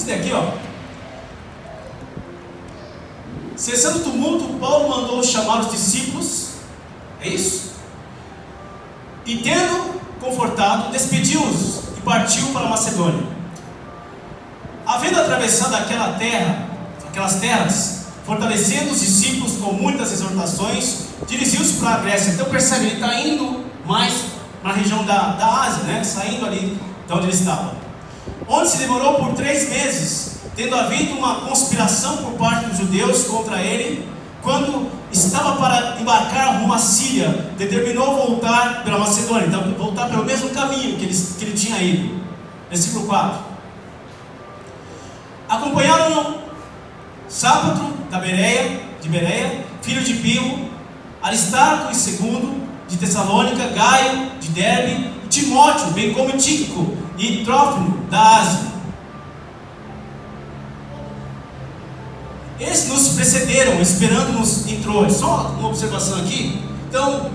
ler aqui, ó. Cessando o tumulto, Paulo mandou chamar os discípulos, é isso? E tendo confortado, despediu-os e partiu para a Macedônia. Havendo atravessado aquelas terras, fortalecendo os discípulos com muitas exortações, dirigiu-se para a Grécia. Então percebe, ele está indo mais na região da Ásia, né? Saindo ali de onde ele estava, onde se demorou por 3 meses, tendo havido uma conspiração por parte dos judeus contra ele. Quando estava para embarcar rumo à Síria, determinou voltar pela Macedônia, então voltar pelo mesmo caminho que ele tinha ido. Versículo 4. Acompanharam-no Sápatro de Bereia, filho de Pio, Aristarco e Segundo de Tessalônica, Gaio de Derbe, Timóteo, bem como Tíquico e Trófimo da Ásia. Eles nos precederam, esperando-nos em Troas. Só uma observação aqui. Então,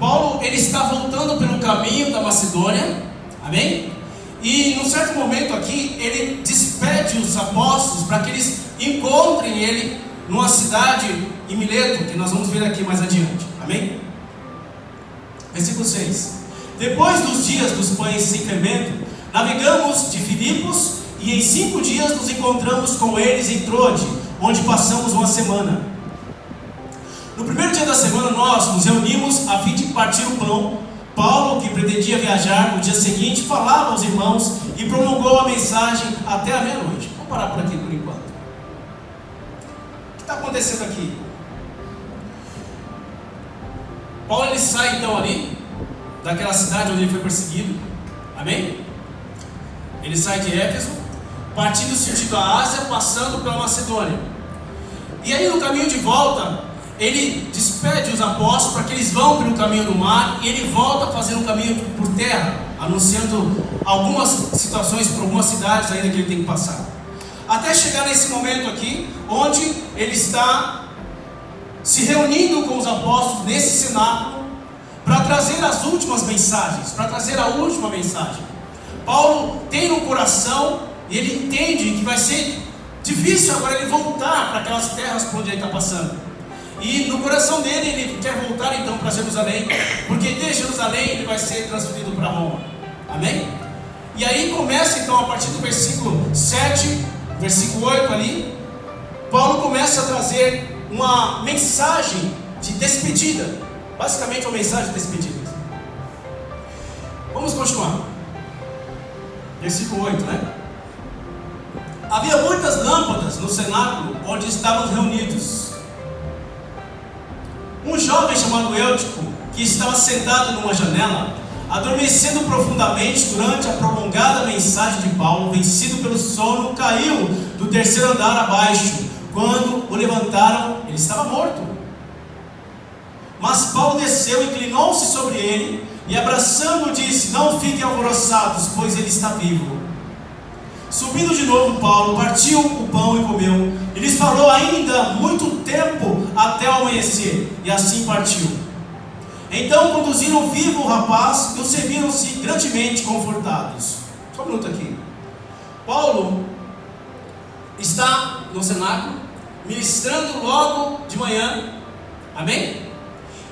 Paulo, ele está voltando pelo caminho da Macedônia, amém? E num certo momento aqui, ele despede os apóstolos para que eles encontrem ele numa cidade em Mileto, que nós vamos ver aqui mais adiante, amém? Versículo 6. Depois dos dias dos pães sem fermento, navegamos de Filipos e em 5 dias nos encontramos com eles em Troade, onde passamos uma semana. No primeiro dia da semana nós nos reunimos a fim de partir o pão. Paulo, que pretendia viajar no dia seguinte, falava aos irmãos e prolongou a mensagem até a meia-noite. Vamos parar por aqui por enquanto. O que está acontecendo aqui? Paulo, ele sai então ali daquela cidade onde ele foi perseguido, amém? Ele sai de Éfeso, partindo sentido a Ásia, passando pela Macedônia. E aí no caminho de volta, ele despede os apóstolos para que eles vão pelo caminho do mar, e ele volta a fazer um caminho por terra, anunciando algumas situações por algumas cidades ainda que ele tem que passar, até chegar nesse momento aqui, onde ele está se reunindo com os apóstolos nesse cenáculo, para trazer as últimas mensagens, para trazer a última mensagem. Paulo tem no coração, e ele entende que vai ser difícil agora ele voltar para aquelas terras por onde ele está passando. E no coração dele, ele quer voltar então para Jerusalém, porque de Jerusalém ele vai ser transferido para Roma, amém? E aí começa então, a partir do versículo 7, versículo 8 ali, Paulo começa a trazer uma mensagem de despedida, basicamente uma mensagem de despedida. Vamos continuar. Versículo 8, né? Havia muitas lâmpadas no cenáculo onde estávamos reunidos. Um jovem chamado Eutico, que estava sentado numa janela, adormecendo profundamente durante a prolongada mensagem de Paulo, vencido pelo sono, caiu do 3º andar abaixo. Quando o levantaram, ele estava morto. Mas Paulo desceu, inclinou-se sobre ele e, abraçando-o, disse: não fiquem alvoroçados, pois ele está vivo. Subindo de novo, Paulo partiu o pão e comeu. E lhes falou ainda muito tempo até o amanhecer, e assim partiu. Então conduziram vivo o rapaz e o serviram-se grandemente confortados. Só um minuto aqui. Paulo está no cenáculo, ministrando logo de manhã, amém?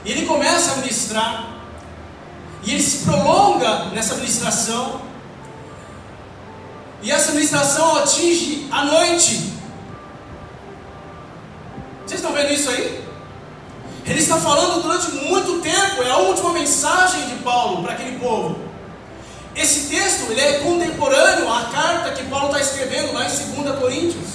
E ele começa a ministrar, e ele se prolonga nessa ministração, e essa ministração atinge a noite. Vocês estão vendo isso aí? Ele está falando durante muito tempo, é a última mensagem de Paulo para aquele povo. Esse texto ele é contemporâneo à carta que Paulo está escrevendo lá em 2 Coríntios.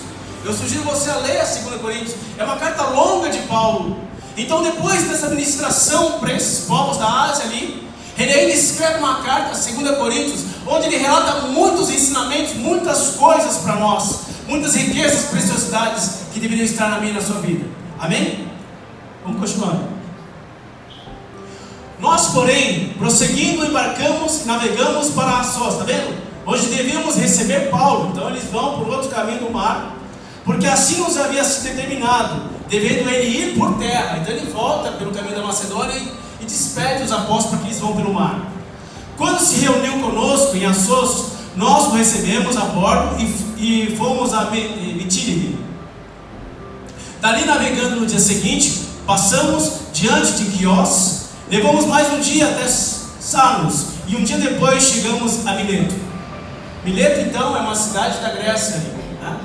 Eu sugiro você a ler a 2 Coríntios, é uma carta longa de Paulo. Então depois dessa ministração para esses povos da Ásia ali, ele ainda escreve uma carta, 2 Coríntios, onde ele relata muitos ensinamentos, muitas coisas para nós, muitas riquezas, preciosidades que deveriam estar na minha e na sua vida, amém? Vamos continuando. Nós, porém, prosseguindo, embarcamos e navegamos para Assós, está vendo? Hoje devíamos receber Paulo, então eles vão por outro caminho do mar, porque assim nos havia sido determinado, devendo ele ir por terra. Então ele volta pelo caminho da Macedônia e despede os apóstolos para que eles vão pelo mar. Quando se reuniu conosco em Assos, nós o recebemos a bordo e e fomos a Mitílide. Dali, navegando no dia seguinte, passamos diante de Quios, levamos mais um dia até Samos, e um dia depois chegamos a Mileto. Mileto, então, é uma cidade da Grécia. Né?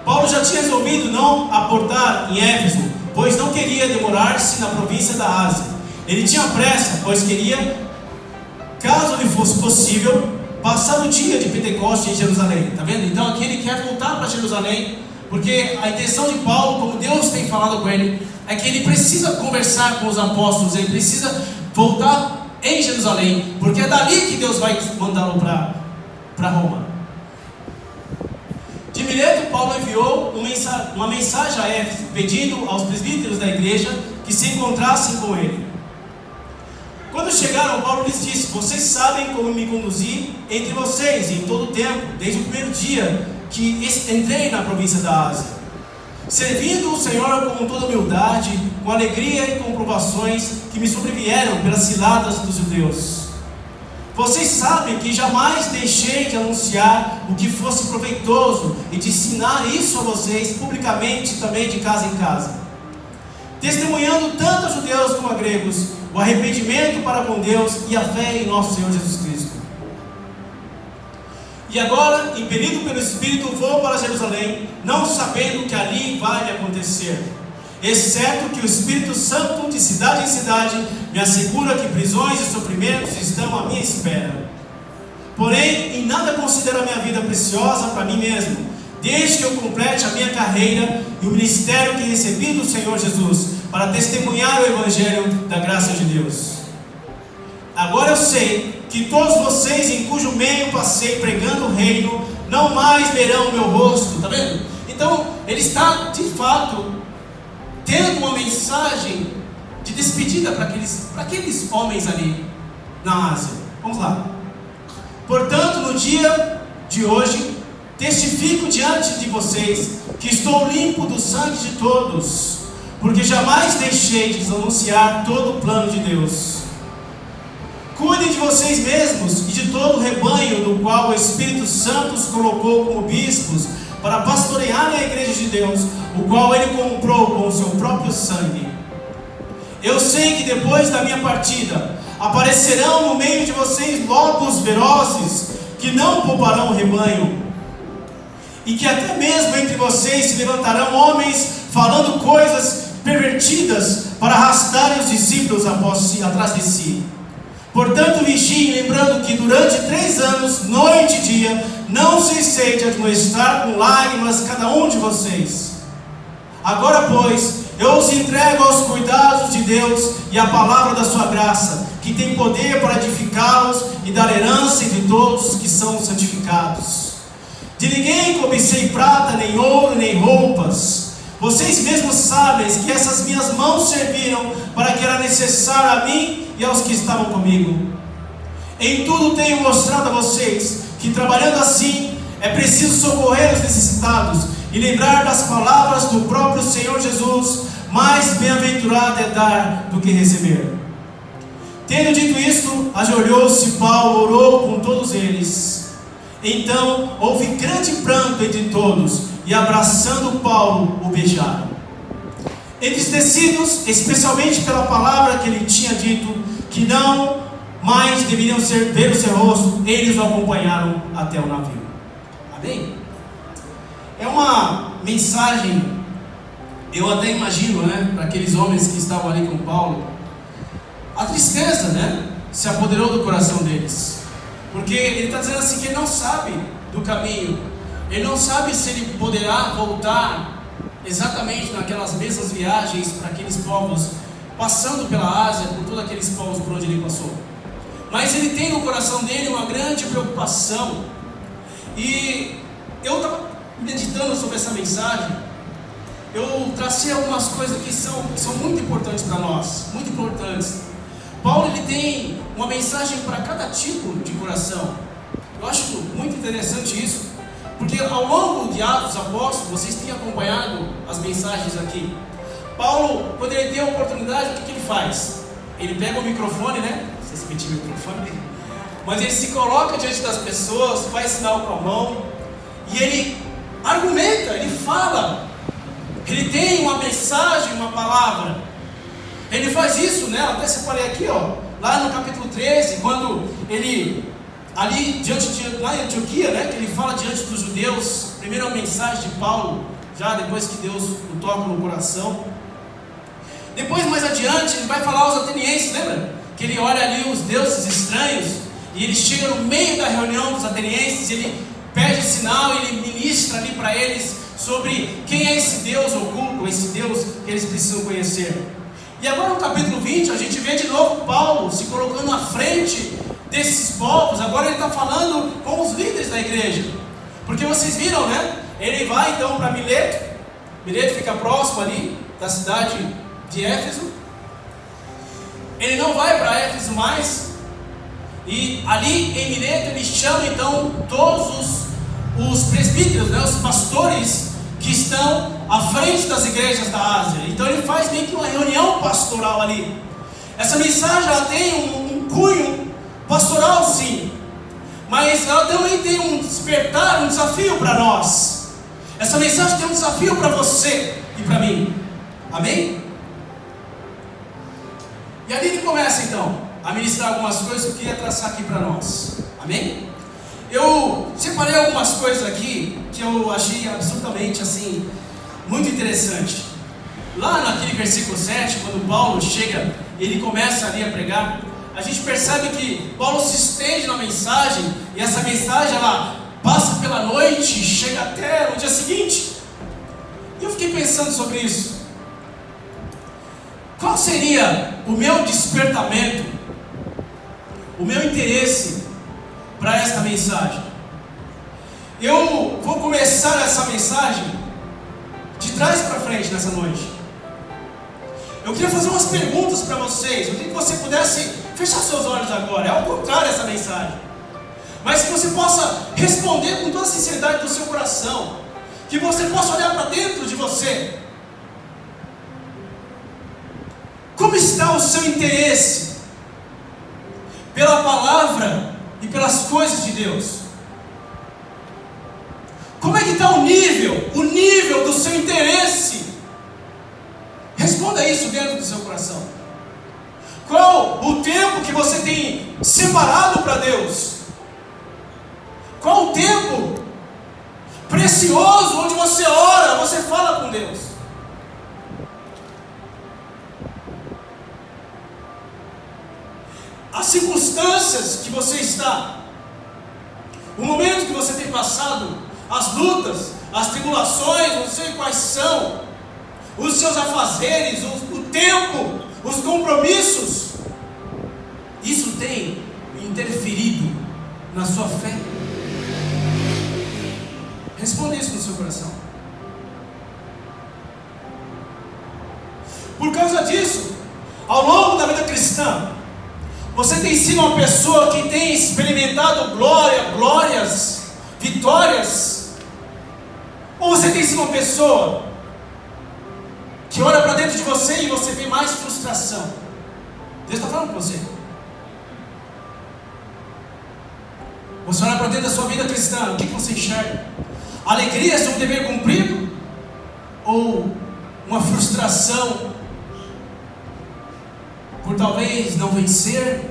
Paulo já tinha resolvido não aportar em Éfeso, pois não queria demorar-se na província da Ásia. Ele tinha pressa, pois queria, caso lhe fosse possível, passar o dia de Pentecoste em Jerusalém. Está vendo? Então aqui ele quer voltar para Jerusalém, porque a intenção de Paulo, como Deus tem falado com ele, é que ele precisa conversar com os apóstolos, ele precisa voltar em Jerusalém, porque é dali que Deus vai mandá-lo para Roma. De Mileto, Paulo enviou uma mensagem a Éfeso, pedindo aos presbíteros da igreja que se encontrassem com ele. Quando chegaram, Paulo lhes disse: vocês sabem como me conduzi entre vocês em todo o tempo, desde o primeiro dia que entrei na província da Ásia, servindo o Senhor com toda humildade, com alegria e com provações que me sobrevieram pelas ciladas dos judeus. Vocês sabem que jamais deixei de anunciar o que fosse proveitoso e de ensinar isso a vocês publicamente, também de casa em casa, testemunhando tanto a judeus como a gregos o arrependimento para com Deus e a fé em nosso Senhor Jesus Cristo. E agora, impelido pelo Espírito, vou para Jerusalém, não sabendo o que ali vai me acontecer, exceto que o Espírito Santo, de cidade em cidade, me assegura que prisões e sofrimentos estão à minha espera. Porém, em nada considero a minha vida preciosa para mim mesmo, desde que eu complete a minha carreira e o ministério que recebi do Senhor Jesus, para testemunhar o Evangelho da graça de Deus. Agora eu sei que todos vocês, em cujo meio passei pregando o reino, não mais verão o meu rosto. Está vendo? Então, ele está, de fato, tendo uma mensagem de despedida para aqueles homens ali na Ásia. Vamos lá. Portanto, no dia de hoje, testifico diante de vocês que estou limpo do sangue de todos, porque jamais deixei de anunciar todo o plano de Deus. Cuidem de vocês mesmos e de todo o rebanho do qual o Espírito Santo os colocou como bispos, para pastorearem a igreja de Deus, o qual ele comprou com o seu próprio sangue. Eu sei que depois da minha partida, aparecerão no meio de vocês lobos ferozes, que não pouparão o rebanho, e que até mesmo entre vocês se levantarão homens falando coisas pervertidas para arrastarem os discípulos atrás de si. Portanto, vigiem, lembrando que durante 3 anos, noite e dia, não cessei de admoestar com lágrimas cada um de vocês. Agora, pois, eu os entrego aos cuidados de Deus e à palavra da sua graça, que tem poder para edificá-los e dar herança entre todos que são santificados. De ninguém cobicei prata, nem ouro, nem roupas. Vocês mesmos sabem que essas minhas mãos serviram para que era necessário a mim e aos que estavam comigo. Em tudo tenho mostrado a vocês que, trabalhando assim, é preciso socorrer os necessitados e lembrar das palavras do próprio Senhor Jesus: mais bem-aventurado é dar do que receber. Tendo dito isto, ajoelhou-se Paulo, orou com todos eles. Então houve grande pranto entre todos, e abraçando Paulo, o beijaram. Entristecidos, especialmente pela palavra que ele tinha dito, que não mais deveriam ver o seu rosto, eles o acompanharam até o navio. Amém? É uma mensagem, eu até imagino, né, para aqueles homens que estavam ali com Paulo, a tristeza, né, se apoderou do coração deles, porque ele está dizendo assim que ele não sabe do caminho. Ele não sabe se ele poderá voltar exatamente naquelas mesmas viagens para aqueles povos, passando pela Ásia, por todos aqueles povos por onde ele passou. Mas ele tem no coração dele uma grande preocupação. E eu estava meditando sobre essa mensagem. Eu tracei algumas coisas que são muito importantes para nós, muito importantes. Paulo, ele tem uma mensagem para cada tipo de coração. Eu acho muito interessante isso. Porque ao longo de Atos dos Apóstolos, vocês têm acompanhado as mensagens aqui. Paulo, quando ele tem a oportunidade, o que ele faz? Ele pega o microfone, né? Não sei se meti o microfone, mas ele se coloca diante das pessoas, faz sinal com a mão, e ele argumenta, ele fala, ele tem uma mensagem, uma palavra. Ele faz isso, né? Até separei aqui, ó, lá no capítulo 13, quando ele, ali lá em Antioquia, né, que ele fala diante dos judeus, primeira mensagem de Paulo, já depois que Deus o toca no coração. Depois, mais adiante, ele vai falar aos atenienses, lembra? Que ele olha ali os deuses estranhos, e ele chega no meio da reunião dos atenienses, ele pede sinal, ele ministra ali para eles sobre quem é esse Deus oculto, esse Deus que eles precisam conhecer. E agora no capítulo 20, a gente vê de novo Paulo se colocando à frente desses povos. Agora ele está falando com os líderes da igreja, porque vocês viram, né? Ele vai então para Mileto. Mileto fica próximo ali da cidade de Éfeso. Ele não vai para Éfeso mais, e ali em Mileto ele chama então todos os presbíteros, né, os pastores que estão à frente das igrejas da Ásia. Então ele faz meio que uma reunião pastoral ali. Essa mensagem ela tem um cunho pastoral, sim, mas ela também tem um despertar, um desafio para nós. Essa mensagem tem um desafio para você e para mim. Amém? E ali ele começa então a ministrar algumas coisas que eu queria traçar aqui para nós. Amém? Eu separei algumas coisas aqui que eu achei absolutamente assim, muito interessante. Lá naquele versículo 7, quando Paulo chega, ele começa ali a pregar, a gente percebe que Paulo se estende na mensagem, e essa mensagem ela passa pela noite e chega até o dia seguinte. E eu fiquei pensando sobre isso. Qual seria o meu despertamento, o meu interesse para esta mensagem? Eu vou começar essa mensagem de trás para frente nessa noite. Eu queria fazer umas perguntas para vocês. Eu queria que você pudesse fechar seus olhos agora. É ao contrário essa mensagem, mas que você possa responder com toda a sinceridade do seu coração, que você possa olhar para dentro de você. Como está o seu interesse pela palavra e pelas coisas de Deus? Como é que está o nível do seu interesse? Responda isso dentro do seu coração. Qual o tempo que você tem separado para Deus? Qual o tempo precioso onde você ora, você fala com Deus? As circunstâncias que você está, o momento que você tem passado, as lutas, as tribulações, não sei quais são, os seus afazeres, o tempo, os compromissos, isso tem interferido na sua fé? Responda isso no seu coração. Por causa disso, ao longo da vida cristã, você tem sido uma pessoa que tem experimentado glórias, vitórias? Ou você tem sido uma pessoa que olha para dentro de você e você vê mais frustração? Deus está falando com você. Você olha para dentro da sua vida cristã, o que você enxerga? Alegria de um dever cumprido? Ou uma frustração por talvez não vencer,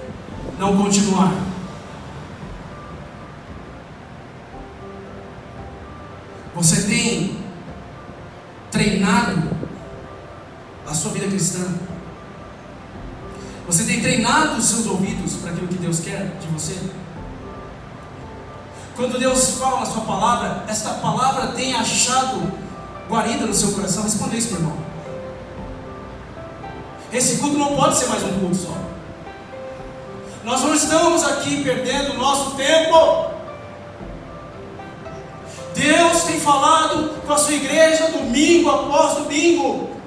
não continuar? Você tem treinado a sua vida cristã? Você tem treinado os seus ouvidos para aquilo que Deus quer de você? Quando Deus fala a sua palavra, esta palavra tem achado guarida no seu coração? Responda isso, meu irmão. Esse culto não pode ser mais um culto só. Nós não estamos aqui perdendo o nosso tempo. Deus tem falado com a sua igreja domingo após domingo.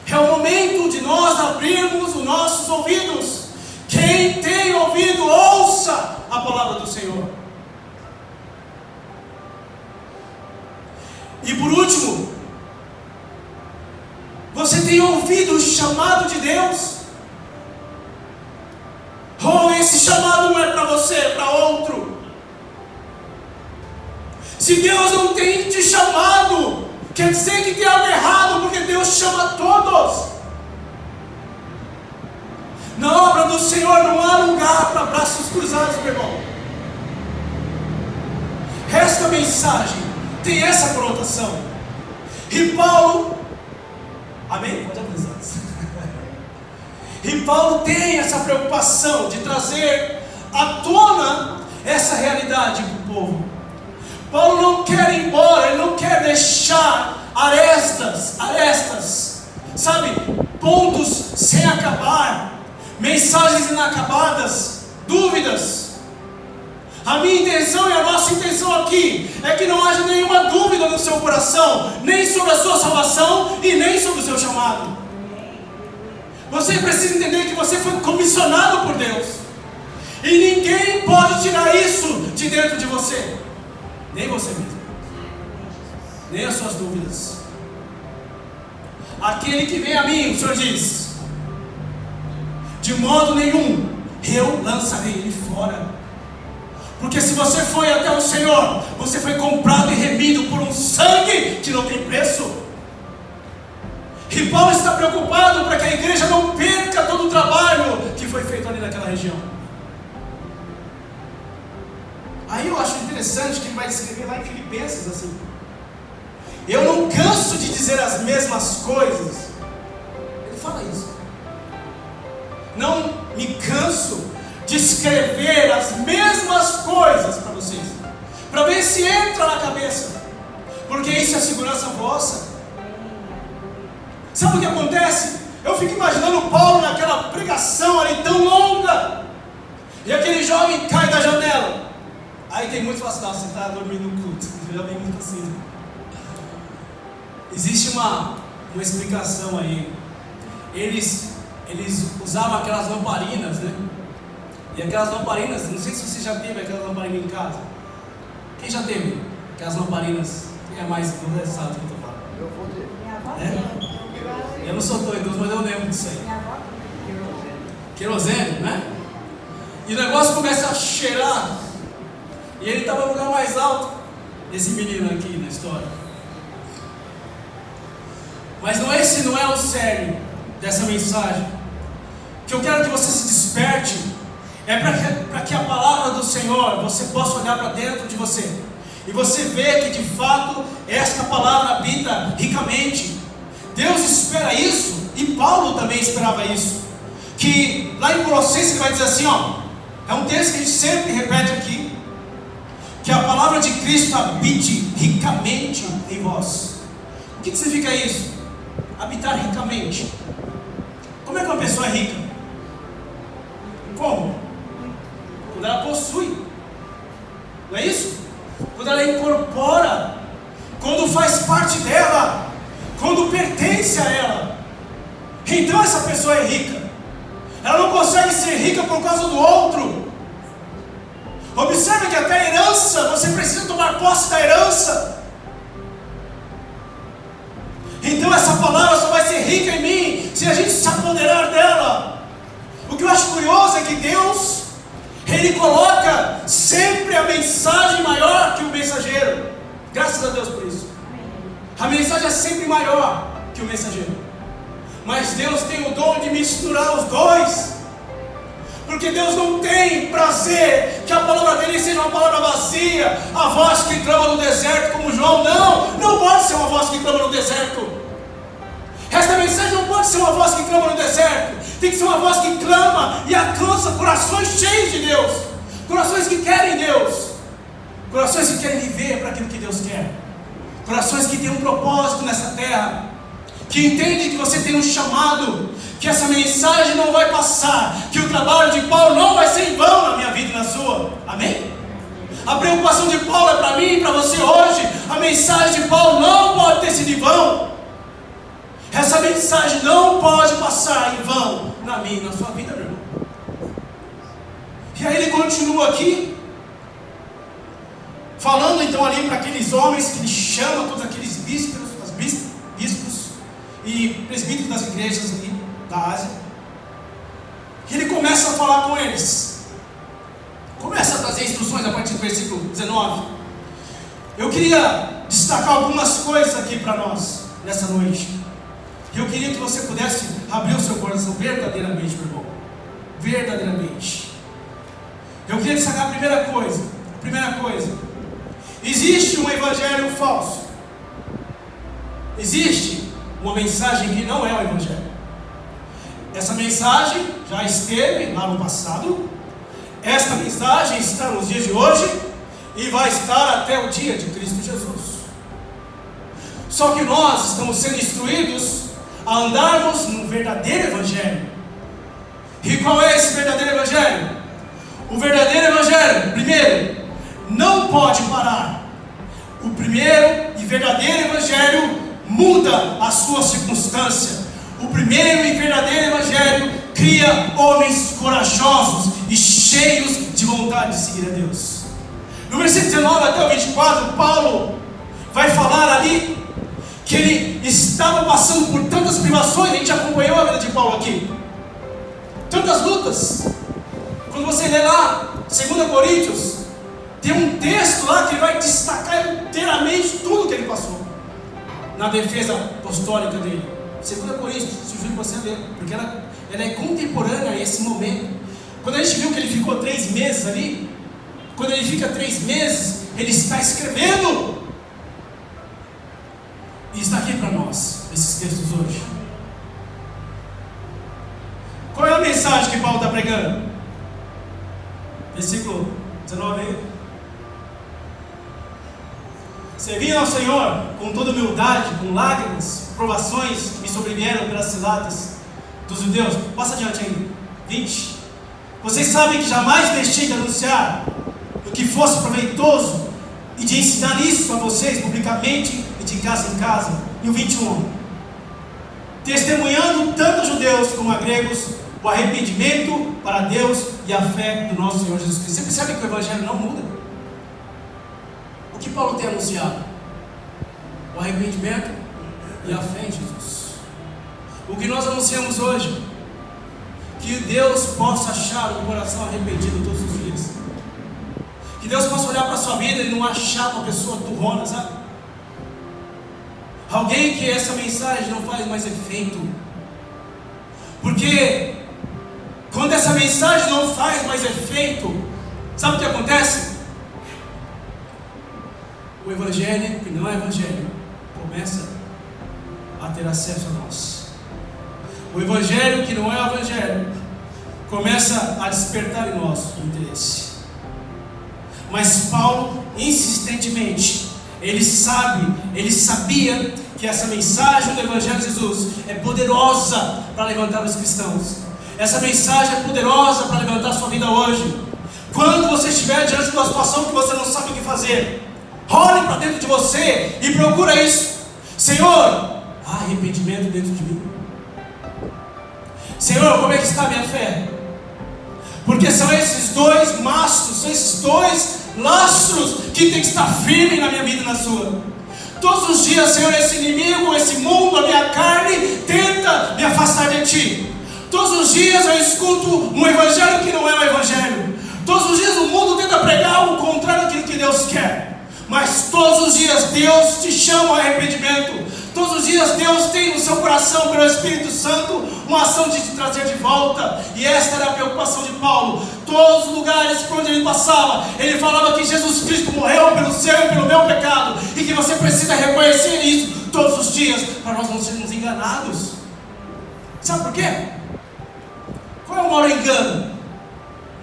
É o momento de nós abrirmos os nossos ouvidos. Quem tem ouvido, ouça a palavra do Senhor. E por último, você tem ouvido o chamado de Deus? Ou esse chamado não é para você, é para outro? Se Deus não tem te chamado, quer dizer que tem algo errado, porque Deus chama todos. Na obra do Senhor não há lugar para braços cruzados, meu irmão. Esta mensagem tem essa conotação. E Paulo, amém? Pode avisar. E Paulo tem essa preocupação de trazer à tona essa realidade para o povo. Paulo não quer ir embora, ele não quer deixar arestas, sabe, pontos sem acabar, mensagens inacabadas, dúvidas. A minha intenção e a nossa intenção aqui é que não haja nenhuma dúvida no seu coração, nem sobre a sua salvação e nem sobre o seu chamado. Você precisa entender que você foi comissionado por Deus, e ninguém pode tirar isso de dentro de você, nem você mesmo, nem as suas dúvidas. Aquele que vem a mim, o Senhor diz, de modo nenhum eu lançarei ele fora. Porque se você foi até o Senhor, você foi comprado e remido por um sangue que não tem preço. E Paulo está preocupado para que a igreja não perca todo o trabalho que foi feito ali naquela região. Aí eu acho interessante que ele vai escrever lá em Filipenses assim: eu não canso de dizer as mesmas coisas. Ele fala isso. Não me canso de escrever as mesmas coisas para vocês, para ver se entra na cabeça, porque isso é segurança vossa. Sabe o que acontece? Eu fico imaginando Paulo naquela pregação ali tão longa, e aquele jovem cai da janela. Aí tem muitos que falam assim: você está dormindo no culto. Eu já vi muito assim. Existe uma explicação aí. Eles usavam aquelas lamparinas, né? E aquelas lamparinas, não sei se você já teve aquelas lamparinas em casa. Quem já teve aquelas lamparinas? Quem é mais conversado que eu estou falando? Eu vou ter. Minha avó É? Eu não sou doido, mas eu lembro disso aí. Minha avó Querosene, né? E o negócio começa a cheirar. E ele estava no lugar mais alto, esse menino aqui na história. Mas esse não é o cerne dessa mensagem. O que eu quero que você se desperte é para que a palavra do Senhor, você possa olhar para dentro de você e você ver que de fato esta palavra habita ricamente. Deus espera isso, e Paulo também esperava isso. Que lá em Colossenses ele vai dizer assim, ó, é um texto que a gente sempre repete aqui, que a palavra de Cristo habite ricamente em vós. O que significa isso? Habitar ricamente. Como é que uma pessoa é rica? Como? Quando ela possui. Não é isso? Quando ela incorpora, quando faz parte dela, quando pertence a ela. Então essa pessoa é rica. Ela não consegue ser rica por causa do outro. Observe que até a herança, você precisa tomar posse da herança. Então essa palavra só vai ser rica em mim se a gente se apoderar dela. O que eu acho curioso é que Deus, Ele coloca sempre a mensagem maior que o mensageiro. Graças a Deus por isso. A mensagem é sempre maior que o mensageiro. Mas Deus tem o dom de misturar os dois. Porque Deus não tem prazer que a palavra dele seja uma palavra vazia, a voz que clama no deserto como João. Não pode ser uma voz que clama no deserto. Esta mensagem não pode ser uma voz que clama no deserto. Tem que ser uma voz que clama e alcança corações cheios de Deus, corações que querem Deus, corações que querem viver para aquilo que Deus quer, corações que têm um propósito nessa terra, que entendem que você tem um chamado, que essa mensagem não vai passar, que o trabalho de Paulo não vai ser em vão na minha vida e na sua. Amém? A preocupação de Paulo é para mim e para você hoje. A mensagem de Paulo não pode ter sido em vão. Essa mensagem não pode passar em vão na minha e na sua vida, meu irmão. E aí ele continua aqui, falando então ali para aqueles homens que ele chama, todos aqueles bispos e presbíteros das igrejas ali da Ásia. E ele começa a falar com eles, começa a trazer instruções a partir do versículo 19. Eu queria destacar algumas coisas aqui para nós nessa noite. Eu queria que você pudesse abrir o seu coração verdadeiramente, meu irmão. Verdadeiramente. Eu queria destacar a primeira coisa. Existe um evangelho falso. Existe uma mensagem que não é o evangelho. Essa mensagem já esteve lá no passado. Esta mensagem está nos dias de hoje e vai estar até o dia de Cristo Jesus. Só que nós estamos sendo instruídos a andarmos no verdadeiro evangelho. E qual é esse verdadeiro evangelho? O verdadeiro evangelho, primeiro, não pode parar. O primeiro e verdadeiro evangelho muda a sua circunstância. O primeiro e verdadeiro evangelho cria homens corajosos e cheios de vontade de seguir a Deus. No versículo 19 até o 24, Paulo vai falar ali que ele estava passando por tantas privações. A gente acompanhou a vida de Paulo aqui, tantas lutas. Quando você lê lá 2 Coríntios, tem um texto lá que vai destacar inteiramente tudo que ele passou na defesa apostólica dele. 2 Coríntios, sugiro você ler, porque ela é contemporânea a esse momento. Quando a gente viu que ele ficou 3 meses ali, quando ele fica 3 meses, ele está escrevendo. E está aqui para nós, esses textos hoje. Qual é a mensagem que Paulo está pregando? Versículo 19 aí. Serviam ao Senhor com toda humildade, com lágrimas, provações que me sobrevieram pelas ciladas dos judeus. Passa adiante ainda. 20. Vocês sabem que jamais deixei de anunciar o que fosse proveitoso e de ensinar isso a vocês publicamente e de casa em casa. E o 21. Testemunhando tanto a judeus como a gregos o arrependimento para Deus e a fé do nosso Senhor Jesus Cristo. Você percebe que o evangelho não muda? O que Paulo tem anunciado? O arrependimento e a fé em Jesus. O que nós anunciamos hoje? Que Deus possa achar um coração arrependido todos os dias. Que Deus possa olhar para a sua vida e não achar uma pessoa turrona, sabe? Alguém que essa mensagem não faz mais efeito. Porque quando essa mensagem não faz mais efeito, sabe o que acontece? O evangelho, que não é evangelho, começa a ter acesso a nós. O evangelho, que não é evangelho, começa a despertar em nós o interesse. Mas Paulo, insistentemente, ele sabia que essa mensagem do evangelho de Jesus é poderosa para levantar os cristãos. Essa mensagem é poderosa para levantar a sua vida hoje. Quando você estiver diante de uma situação que você não sabe o que fazer, olhe para dentro de você e procura isso. Senhor, há arrependimento dentro de mim. Senhor, como é que está a minha fé? Porque são esses dois mastros, são esses dois lastros que tem que estar firme na minha vida e na sua. Todos os dias, Senhor, esse inimigo, esse mundo, a minha carne tenta me afastar de Ti. Todos os dias eu escuto um evangelho que não é o evangelho. Todos os dias o mundo tenta pregar o contrário daquilo que Deus quer. Mas todos os dias Deus te chama ao arrependimento. Todos os dias Deus tem no seu coração, pelo Espírito Santo, uma ação de te trazer de volta. E esta era a preocupação de Paulo. Todos os lugares por onde ele passava, ele falava que Jesus Cristo morreu pelo seu e pelo meu pecado, e que você precisa reconhecer isso todos os dias, para nós não sermos enganados. Sabe por quê? Qual é o maior engano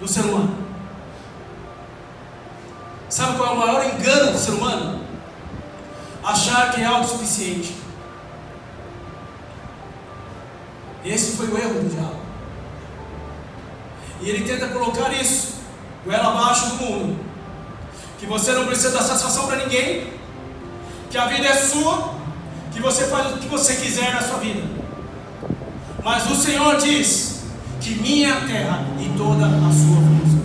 do ser humano? Sabe qual é o maior engano do ser humano? Achar que é autossuficiente. Esse foi o erro do diabo. E ele tenta colocar isso goela abaixo do mundo. Que você não precisa dar satisfação para ninguém, que a vida é sua, que você faz o que você quiser na sua vida. Mas o Senhor diz que minha terra e toda a sua força.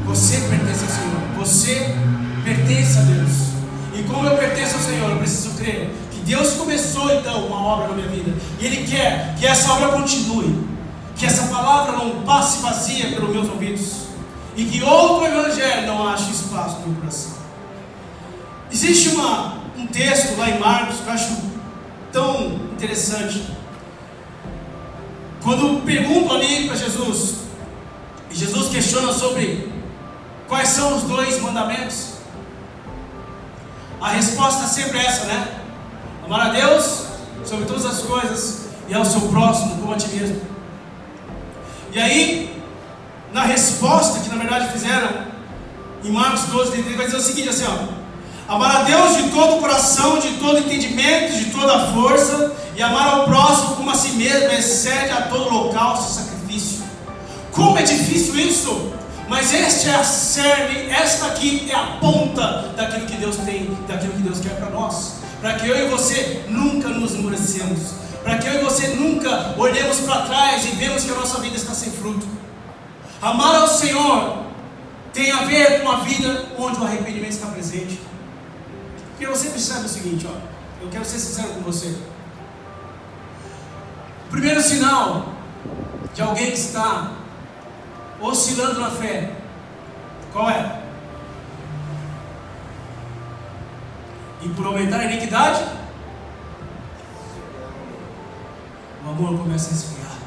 Você pertence ao Senhor. Você pertence a Deus. E como eu pertenço ao Senhor, eu preciso crer que Deus começou então uma obra na minha vida, e Ele quer que essa obra continue, que essa palavra não passe vazia pelos meus ouvidos, e que outro evangelho não ache espaço no meu coração. Existe um texto lá em Marcos que eu acho tão interessante. Quando perguntam ali para Jesus, e Jesus questiona sobre quais são os 2 mandamentos, a resposta sempre é essa, né? Amar a Deus sobre todas as coisas e ao seu próximo como a ti mesmo. E aí, na resposta que na verdade fizeram em Marcos 12, ele vai dizer o seguinte assim, ó: amar a Deus de todo o coração, de todo entendimento, de toda a força, e amar ao próximo como a si mesmo, excede a todo holocausto e sacrifício. Como é difícil isso! Mas este é a cerne, esta aqui é a ponta daquilo que Deus tem, daquilo que Deus quer para nós. Para que eu e você nunca nos endurecemos, para que eu e você nunca olhemos para trás e vemos que a nossa vida está sem fruto. Amar ao Senhor tem a ver com uma vida onde o arrependimento está presente. Porque você percebe o seguinte, eu quero ser sincero com você. O primeiro sinal de alguém que está oscilando na fé, qual é? E por aumentar a iniquidade, o amor começa a esfriar.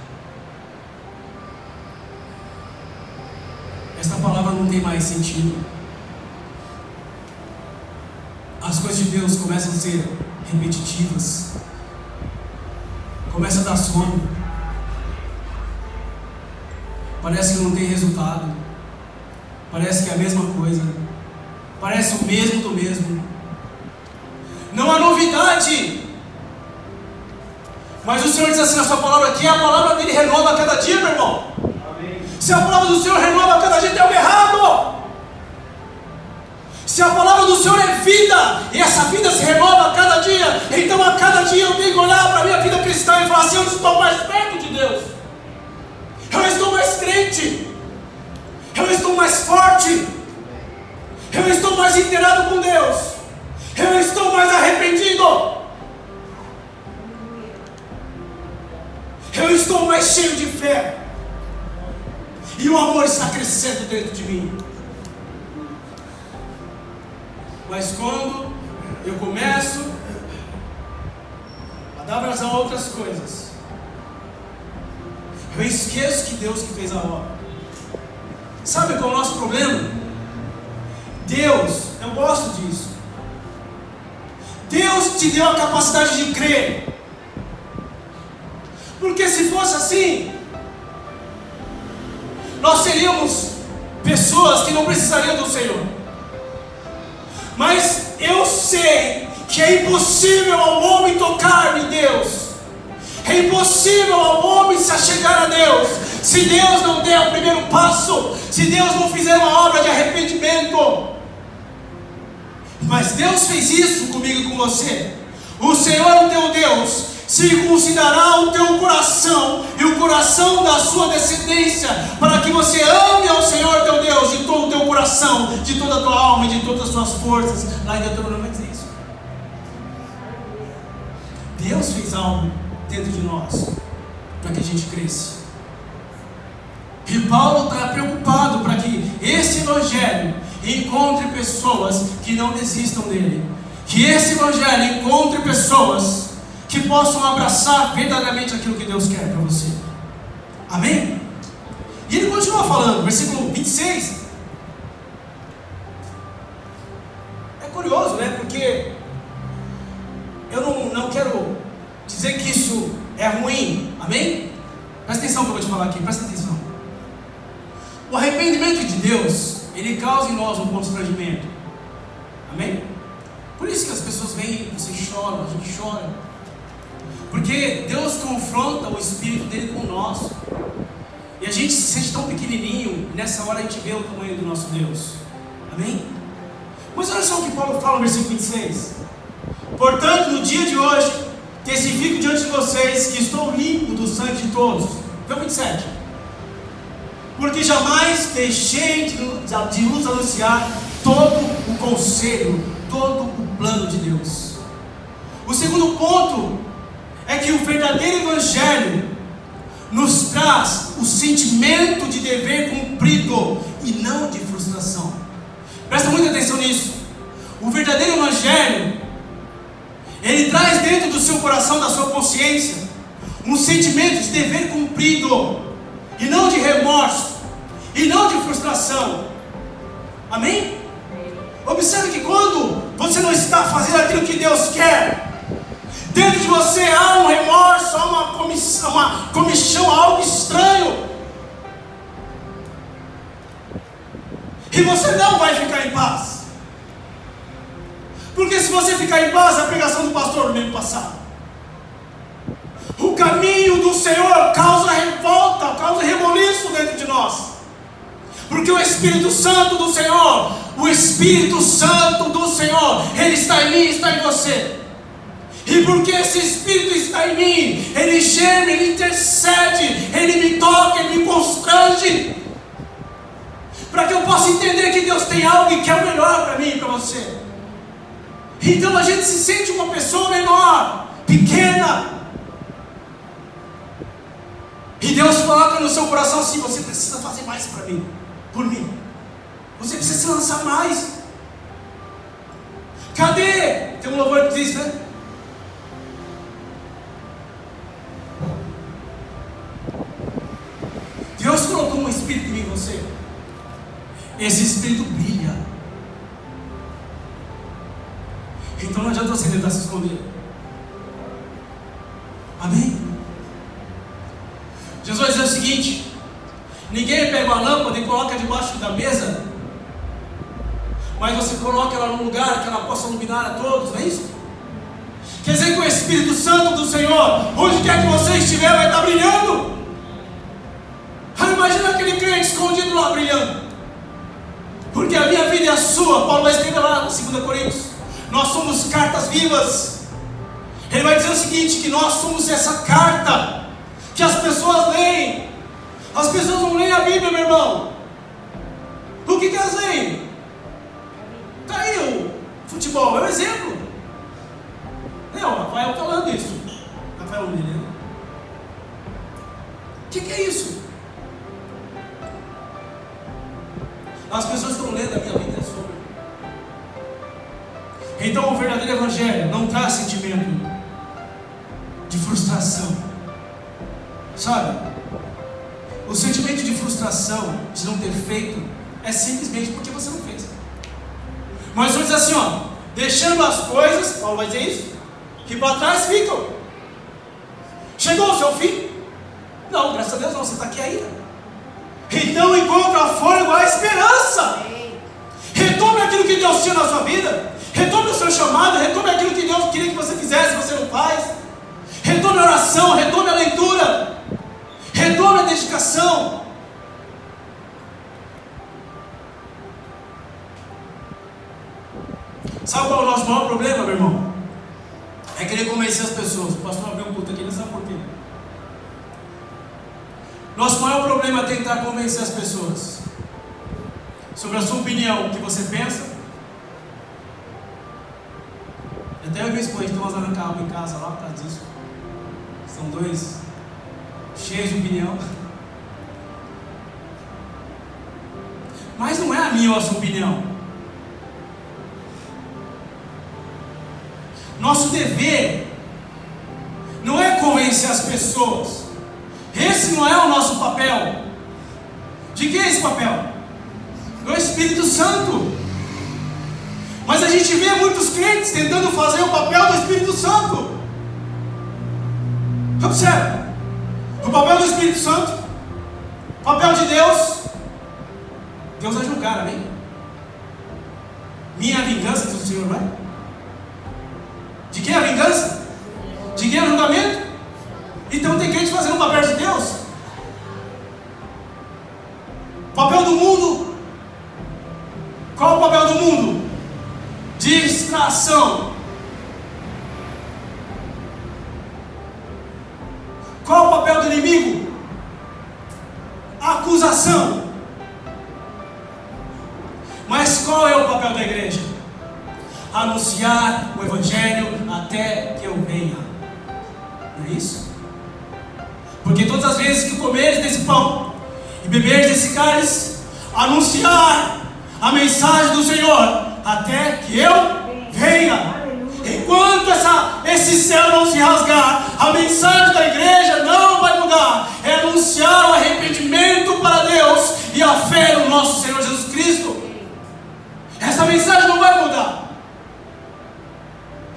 Esta palavra não tem mais sentido. As coisas de Deus começam a ser repetitivas, começa a dar sono, parece que não tem resultado, parece que é a mesma coisa, parece o mesmo do mesmo, não há novidade. Mas o Senhor diz assim na sua palavra, que a palavra dele renova a cada dia, meu irmão. Amém. Se a palavra do Senhor renova a cada dia, tem algo errado. Se a palavra do Senhor é vida, e essa vida se renova a cada dia, então a cada dia eu tenho que olhar para a minha vida cristã e falar assim: eu estou mais perto de Deus, eu estou mais crente, eu estou mais forte, eu estou mais inteirado com Deus, eu estou mais arrependido, eu estou mais cheio de fé, e o amor está crescendo dentro de mim. Mas quando eu começo a dar vazão a outras coisas, eu esqueço que Deus que fez a obra. Sabe qual é o nosso problema? Deus, eu gosto disso, Deus te deu a capacidade de crer. Porque se fosse assim, nós seríamos pessoas que não precisariam do Senhor. Mas eu sei que é impossível ao homem tocar em Deus, é impossível ao homem se achegar a Deus, se Deus não der o primeiro passo, se Deus não fizer uma obra de arrependimento. Mas Deus fez isso comigo e com você. O Senhor, o teu Deus, circuncidará o teu coração e o coração da sua descendência, para que você ame ao Senhor teu Deus de todo o teu coração, de toda a tua alma e de todas as suas forças. Lá em Deuteronômio vai dizer isso. Deus fez algo dentro de nós para que a gente cresça. E Paulo está preocupado para que esse evangelho encontre pessoas que não desistam dele, que esse evangelho encontre pessoas que possam abraçar verdadeiramente aquilo que Deus quer para você. Amém? E ele continua falando, versículo 26. É curioso, né? Porque eu não quero dizer que isso é ruim. Amém? Presta atenção no que eu vou te falar aqui, presta atenção. O arrependimento de Deus, ele causa em nós um constrangimento. Amém? Por isso que as pessoas vêm, você chora, a gente chora. Porque Deus confronta o Espírito dele com o nosso. E a gente se sente tão pequenininho, e nessa hora a gente vê o tamanho do nosso Deus. Amém? Mas olha só o que Paulo fala no versículo 26. Portanto, no dia de hoje, testifico diante de vocês que estou limpo do sangue de todos. Então 27. Porque jamais deixei de vos anunciar todo o conselho, todo o plano de Deus. O segundo ponto é que o verdadeiro evangelho nos traz o sentimento de dever cumprido e não de frustração. Presta muita atenção nisso. O verdadeiro evangelho, ele traz dentro do seu coração, da sua consciência, um sentimento de dever cumprido, e não de remorso, e não de frustração. Amém? Observe que quando você não está fazendo aquilo que Deus quer, dentro de você há um remorso, há uma comichão, algo estranho, e você não vai ficar em paz. Porque se você ficar em paz, a pregação do pastor no domingo passado, o caminho do Senhor causa revolta, causa reboliço dentro de nós. Porque o Espírito Santo do Senhor, o Espírito Santo do Senhor, ele está em mim, está em você. E porque esse Espírito está em mim, ele geme, ele intercede, ele me toca, ele me constrange, para que eu possa entender que Deus tem algo que é o melhor para mim e para você. Então a gente se sente uma pessoa menor, pequena, e Deus coloca no seu coração assim: você precisa fazer mais para mim, por mim. Você precisa se lançar mais. Cadê? Tem um louvor que diz, né? Deus colocou um espírito em você. Esse espírito brilha. Então não adianta você tentar se esconder. Amém? Jesus vai dizer o seguinte: ninguém pega uma lâmpada e coloca debaixo da mesa, mas você coloca ela num lugar que ela possa iluminar a todos, não é isso? Quer dizer que o Espírito Santo do Senhor, onde quer que você estiver, vai estar brilhando. Imagina aquele crente escondido lá brilhando. Porque a minha vida é a sua. Paulo vai escrever lá em 2 Coríntios: nós somos cartas vivas. Ele vai dizer o seguinte: que nós somos essa carta que as pessoas leem. As pessoas não leem a Bíblia, meu irmão. O que elas leem? Está aí o futebol, é um exemplo. Não, o Rafael falando isso. Rafael Lili, né? O que é isso? As pessoas estão lendo a minha vida sobre. Então o verdadeiro evangelho não traz sentimento de frustração. Sabe? O sentimento de frustração de não ter feito é simplesmente porque você não fez. Mas diz assim, ó: deixando as coisas, Paulo vai dizer isso, que para trás ficam. Chegou o seu fim? Não, graças a Deus não, você está aqui ainda. Então encontra fôlego a esperança. Retome aquilo que Deus tinha na sua vida. Retome o seu chamado. Retome aquilo que Deus queria que você fizesse, você não faz. Retome a oração, retome a leitura, retome a dedicação. Sabe qual é o nosso maior problema, meu irmão? É querer convencer as pessoas. O pastor abriu um culto aqui, não sabe por quê. Nosso maior problema é tentar convencer as pessoas sobre a sua opinião, o que você pensa. Até eu e minha esposa estamos arrancando em casa lá por causa disso. São dois cheios de opinião. Mas não é a minha ou a sua opinião. Nosso dever não é convencer as pessoas. Esse não é o nosso papel. De quem é esse papel? Do Espírito Santo. Mas a gente vê muitos crentes tentando fazer o papel do Espírito Santo. Observe. O papel do Espírito Santo, o papel de Deus. Deus vai julgar, amém? Minha vingança, diz o Senhor, não é? De quem é a vingança? De quem é o julgamento? Então tem crente fazendo o papel de Deus. O papel do mundo. Qual é o papel do mundo? Distração. Qual é o papel do inimigo? Acusação. Mas qual é o papel da igreja? Anunciar o Evangelho até que eu venha. Não é isso? Porque todas as vezes que comeres desse pão e beberes desse cálice, anunciar a mensagem do Senhor até que eu venha. Enquanto esse céu não se rasgar, a mensagem da igreja não vai mudar. É anunciar o arrependimento para Deus e a fé no nosso Senhor Jesus Cristo. Essa mensagem não vai mudar.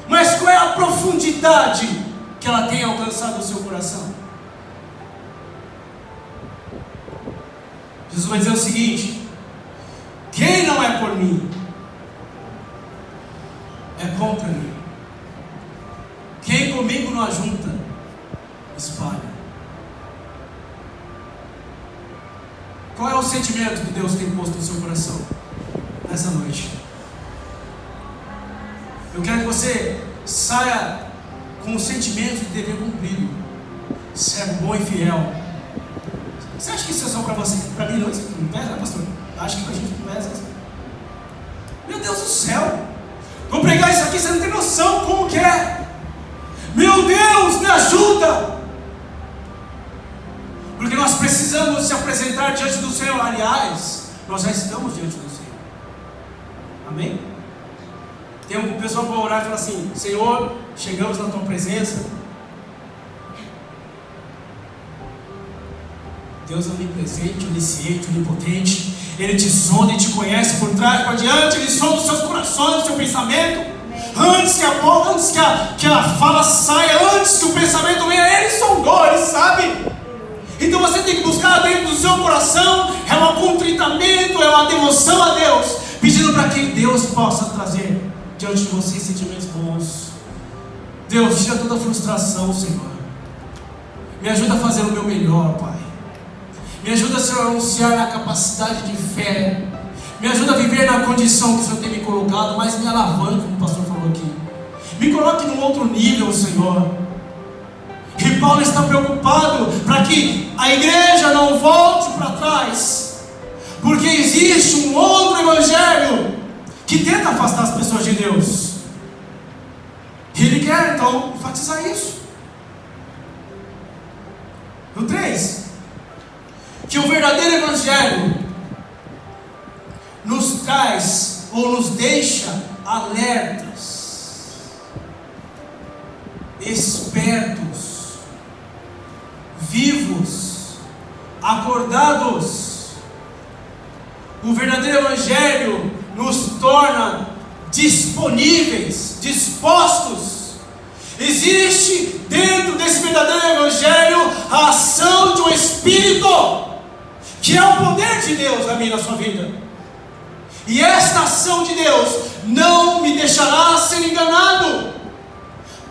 Mas qual é a profundidade que ela tem alcançado o seu coração? Jesus vai dizer o seguinte: quem não é por mim, é contra mim. Quem comigo não ajunta, espalha. Qual é o sentimento que Deus tem posto no seu coração nessa noite? Eu quero que você saia com o sentimento de dever cumprido, servo bom e fiel. Você acha que isso é só para você? Para mim não, isso não pesa, pastor? Acho que para a gente não pesa. Meu Deus do céu! Vou pregar isso aqui, você não tem noção como que é. Meu Deus, me ajuda! Porque nós precisamos se apresentar diante do Senhor. Aliás, nós já estamos diante do Senhor. Amém? Tem um pessoal para orar e falar assim: Senhor, chegamos na tua presença. Deus é onipresente, onisciente, onipotente. Ele te sonda e te conhece por trás, por diante. Ele sonda os seus corações, o seu pensamento. Antes que a boca, antes que a fala saia, antes que o pensamento venha, Ele sondou, Ele sabe. Então você tem que buscar dentro do seu coração. É um contritamento, é uma devoção a Deus, pedindo para que Deus possa trazer diante de você sentimentos bons. Deus, tira toda a frustração, Senhor. Me ajuda a fazer o meu melhor, Pai. Me ajuda, Senhor, a anunciar na capacidade de fé. Me ajuda a viver na condição que o Senhor tem me colocado, mas me alavanque, como o pastor falou aqui. Me coloque num outro nível, Senhor. E Paulo está preocupado para que a igreja não volte para trás, porque existe um outro evangelho que tenta afastar as pessoas de Deus. E ele quer então enfatizar isso. No 3, que o verdadeiro evangelho nos traz ou nos deixa alertas, espertos, vivos, acordados. O verdadeiro evangelho nos torna disponíveis, dispostos. Existe dentro desse verdadeiro evangelho a ação de um Espírito, que é o poder de Deus na minha e na sua vida. E esta ação de Deus não me deixará ser enganado.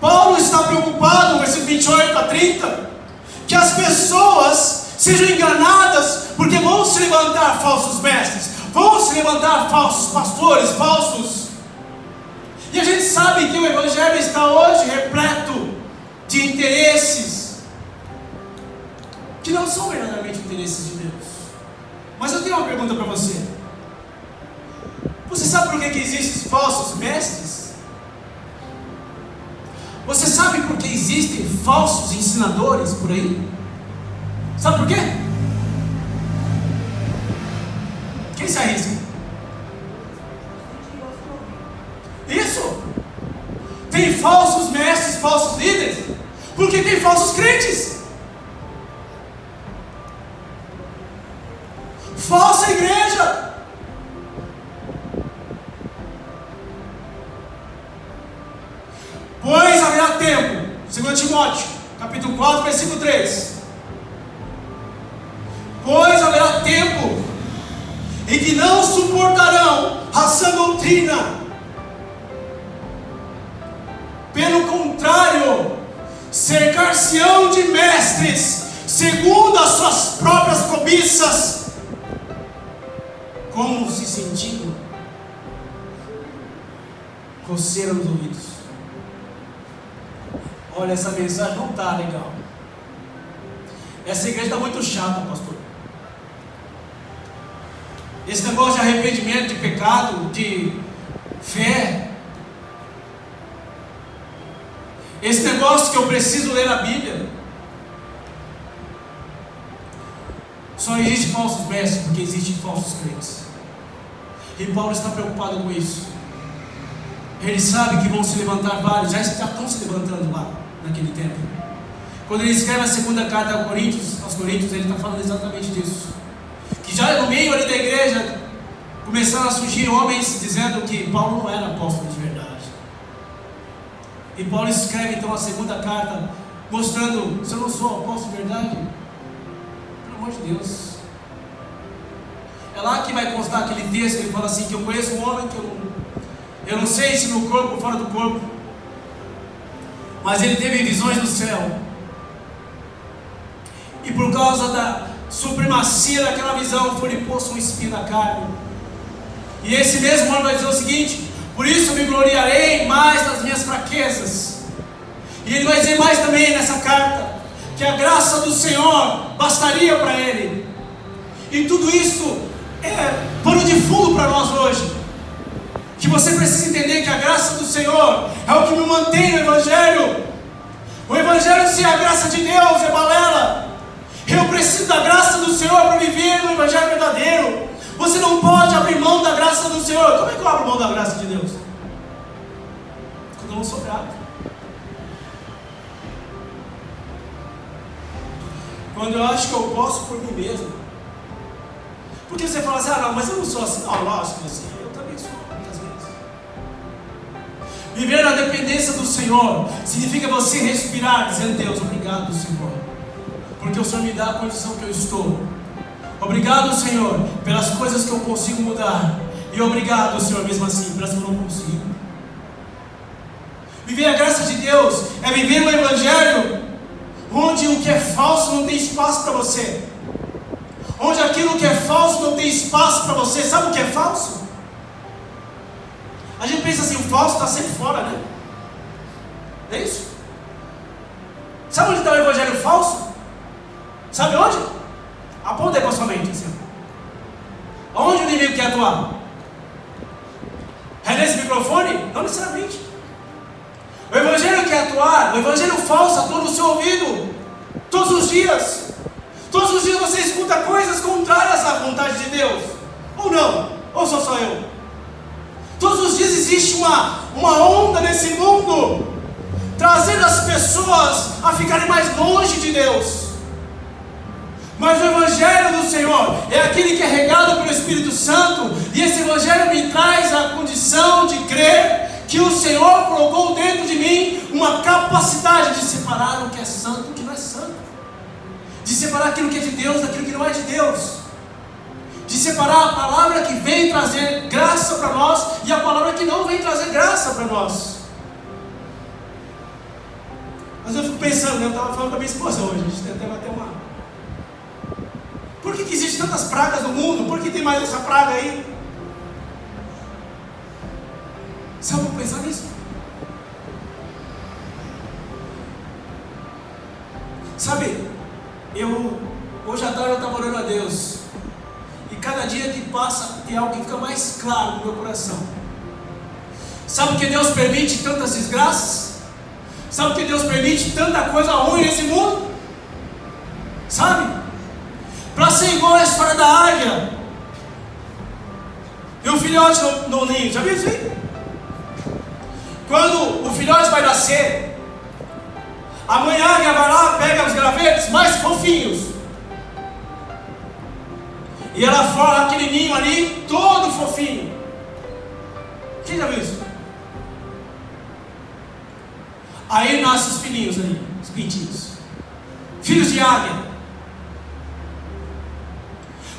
Paulo está preocupado, no versículo 28 a 30, que as pessoas sejam enganadas, porque vão se levantar falsos mestres, vão se levantar falsos pastores, falsos. E a gente sabe que o evangelho está hoje repleto de interesses que não são verdadeiramente interesses de Deus. Mas eu tenho uma pergunta para você. Você sabe por que existem falsos mestres? Você sabe por que existem falsos ensinadores por aí? Sabe por quê? Quem se arrisca? Isso! Tem falsos mestres, falsos líderes, porque tem falsos crentes. Falsa igreja. Pois haverá tempo, 2 Timóteo, capítulo 4, versículo 3. Pois haverá tempo em que não suportarão a sã doutrina. Pelo contrário, cercar-se-ão de mestres, segundo as suas próprias cobiças, como se sentindo coceira nos ouvidos. Olha, essa mensagem não está legal. Essa igreja está muito chata, pastor. Esse negócio de arrependimento, de pecado, de fé, esse negócio que eu preciso ler a Bíblia, só existe falsos mestres porque existem falsos crentes. E Paulo está preocupado com isso. Ele sabe que vão se levantar vários, já estão se levantando lá, naquele tempo. Quando ele escreve a segunda carta aos Coríntios, ele está falando exatamente disso. Que já no meio ali da igreja, começaram a surgir homens dizendo que Paulo não era apóstolo de verdade. E Paulo escreve então a segunda carta, mostrando: se eu não sou apóstolo de verdade, pelo amor de Deus. É lá que vai constar aquele texto que ele fala assim: que eu conheço um homem que eu não sei se no corpo ou fora do corpo, mas ele teve visões do céu, e por causa da supremacia daquela visão foi-lhe posto um espinho na carne. E esse mesmo homem vai dizer o seguinte: por isso eu me gloriarei mais nas minhas fraquezas. E ele vai dizer mais também nessa carta, que a graça do Senhor bastaria para ele. E tudo isso é pano de fundo para nós hoje. Que você precisa entender que a graça do Senhor é o que me mantém no Evangelho. O Evangelho sem a graça de Deus é balela. Eu preciso da graça do Senhor para viver no Evangelho verdadeiro. Você não pode abrir mão da graça do Senhor. Como é que eu abro mão da graça de Deus? Quando eu não sou grato. Quando eu acho que eu posso por mim mesmo. Porque você fala assim: ah não, mas eu não sou assim. Não, lógico que assim, eu também sou muitas vezes. Viver na dependência do Senhor significa você respirar dizendo: Deus, obrigado, Senhor, porque o Senhor me dá a condição que eu estou. Obrigado, Senhor, pelas coisas que eu consigo mudar. E obrigado, Senhor, mesmo assim, pelas que eu não consigo. Viver a graça de Deus é viver o Evangelho onde o que é falso não tem espaço para você. Onde aquilo que é falso não tem espaço para você. Sabe o que é falso? A gente pensa assim: o falso está sempre fora, né? É isso? Sabe onde está o Evangelho falso? Sabe onde? Aponta aí para sua mente assim. Aonde o inimigo quer atuar? É nesse microfone? Não necessariamente. O Evangelho quer atuar, o Evangelho falso atua no seu ouvido todos os dias. Todos os dias você escuta coisas contrárias à vontade de Deus. Ou não? Ou sou só eu? Todos os dias existe uma onda nesse mundo, trazendo as pessoas a ficarem mais longe de Deus. Mas o Evangelho do Senhor é aquele que é regado pelo Espírito Santo. E esse Evangelho me traz a condição de crer que o Senhor colocou dentro de mim uma capacidade de separar o que é santo do que não é santo, de separar aquilo que é de Deus daquilo que não é de Deus, de separar a palavra que vem trazer graça para nós e a palavra que não vem trazer graça para nós. Mas eu fico pensando, eu estava falando com a minha esposa hoje, a gente teve até uma... Por que existem tantas pragas no mundo? Por que tem mais essa praga aí? Você não pensar nisso? Sabe, hoje à tarde eu estava orando a Deus, e cada dia que passa tem algo que fica mais claro no meu coração. Sabe por que Deus permite tantas desgraças? Sabe por que Deus permite tanta coisa ruim nesse mundo? Sabe? Para ser igual a história da águia e o filhote no ninho. Já viu isso aí? Quando o filhote vai nascer, a mãe águia vai lá, pega os gravetos mais fofinhos, e ela forra aquele ninho ali, todo fofinho. Quem já viu isso? Aí nascem os filhinhos ali, os pintinhos, filhos de águia.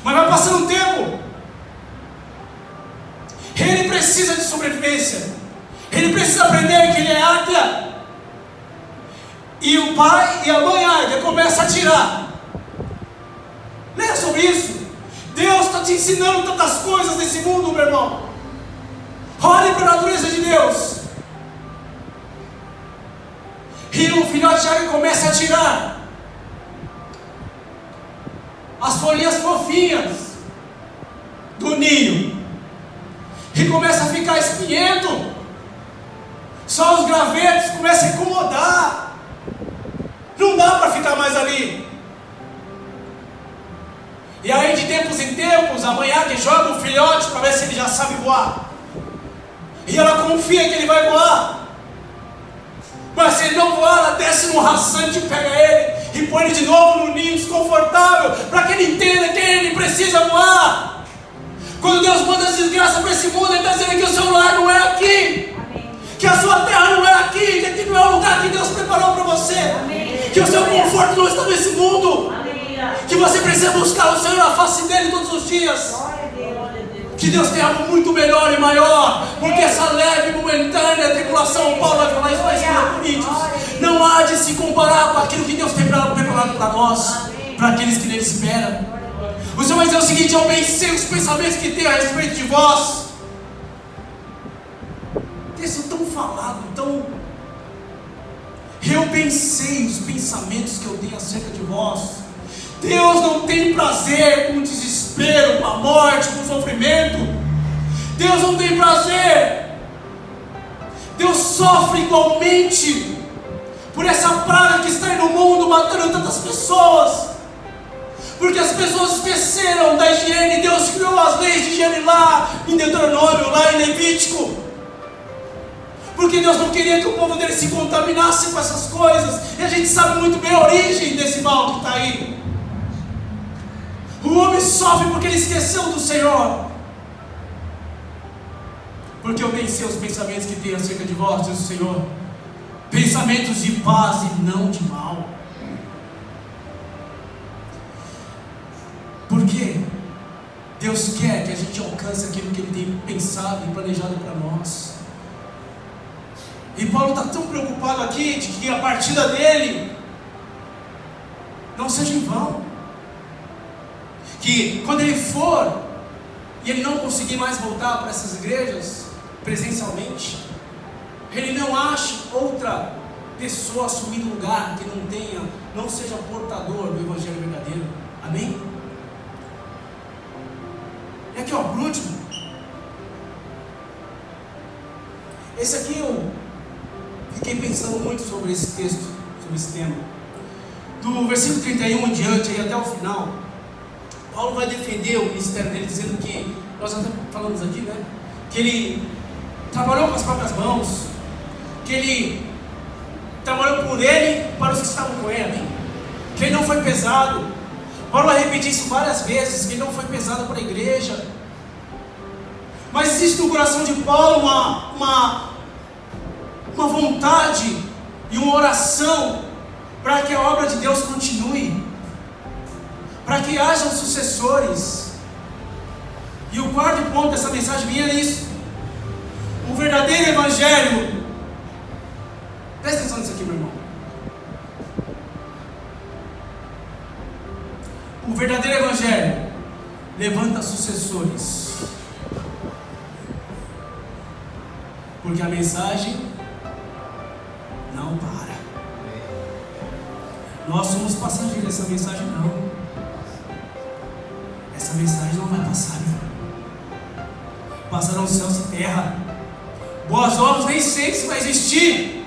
Mas vai passando um tempo, ele precisa de sobrevivência, ele precisa aprender que ele é águia, e o pai e a mãe águia começam a tirar. Leia sobre isso. Deus está te ensinando tantas coisas nesse mundo, meu irmão. Olhe para a natureza de Deus. E o filhote águia começa a tirar as folhinhas fofinhas do ninho, e começa a ficar espinhento. Só os gravetos começam a incomodar. Não dá para ficar mais ali. E aí de tempos em tempos a mãe águia joga o filhote para ver se ele já sabe voar. E e ela confia que ele vai voar. Mas se ele não voar, ela desce no rasante, pega ele e põe ele de novo no ninho desconfortável, para que ele entenda que ele precisa voar. Quando Deus manda as desgraças para esse mundo, Ele está dizendo que o seu lar não é aqui, que a sua terra não é aqui, que aqui não é o lugar que Deus preparou para você, que o seu conforto não está nesse mundo, que você precisa buscar o Senhor, a face dele todos os dias, que Deus tem algo muito melhor e maior, porque essa leve e momentânea tribulação, Paulo vai falar isso na Escola Coríntios, não há de se comparar com aquilo que Deus tem preparado para nós, para aqueles que nele esperam. O Senhor vai dizer o seguinte: eu bem sei os pensamentos que tenho a respeito de vós. Texto tão falado, tão... Eu bem sei os pensamentos que eu tenho acerca de vós. Deus não tem prazer com o desespero, com a morte, com o sofrimento. Deus não tem prazer. Deus sofre igualmente por essa praga que está aí no mundo, matando tantas pessoas, porque as pessoas esqueceram da higiene. Deus criou as leis de higiene lá em Deuteronômio, lá em Levítico, porque Deus não queria que o povo dele se contaminasse com essas coisas. E a gente sabe muito bem a origem desse mal que está aí. O homem sofre porque ele esqueceu do Senhor. Porque eu bem sei os pensamentos que tenho acerca de vós, diz o Senhor, pensamentos de paz e não de mal. Porque Deus quer que a gente alcance aquilo que Ele tem pensado e planejado para nós. E Paulo está tão preocupado aqui de que a partida dele não seja em vão, que quando ele for e ele não conseguir mais voltar para essas igrejas presencialmente, ele não ache outra pessoa assumir o lugar que não seja portador do Evangelho verdadeiro. Amém? E aqui, ó, por último, esse aqui eu fiquei pensando muito sobre esse texto, sobre esse tema. Do versículo 31 em diante, aí até o final, Paulo vai defender o ministério dele, dizendo que, nós já falamos aqui, né? Que ele trabalhou com as próprias mãos, que ele trabalhou por ele para os que estavam com ele, que ele não foi pesado. Paulo vai repetir isso várias vezes, que ele não foi pesado para a igreja. Mas existe no coração de Paulo uma vontade e uma oração para que a obra de Deus continue, para que hajam sucessores. E o quarto ponto dessa mensagem minha é isso: o verdadeiro evangelho. Presta atenção nisso aqui, meu irmão. O verdadeiro evangelho levanta sucessores, porque a mensagem não para. Nós somos passageiros dessa mensagem, não. Essa mensagem não vai passar, não. Passarão céus e terra, boas obras nem sei se vai existir,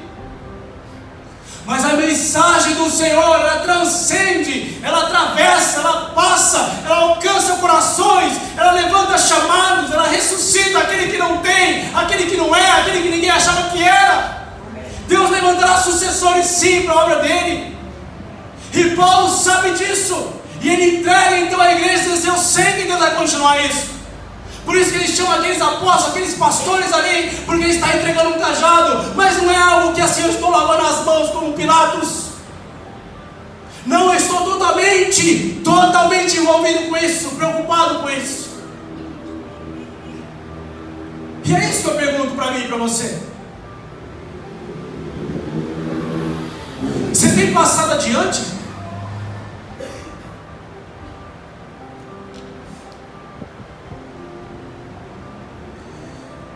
mas a mensagem do Senhor, ela transcende, ela atravessa, ela passa, ela alcança corações, ela levanta chamados, ela ressuscita aquele que não tem, aquele que não é, aquele que ninguém achava que era. Deus levantará sucessores sim para a obra dele, e Paulo sabe disso, e ele entrega então a igreja, diz: eu sei que Deus vai continuar isso. Por isso que ele chama aqueles apóstolos, aqueles pastores ali, porque ele está entregando um cajado, mas não é algo que assim eu estou lavando as mãos como Pilatos. Não, eu estou totalmente envolvido com isso, preocupado com isso. E é isso que eu pergunto para mim e para você. Você tem passado adiante?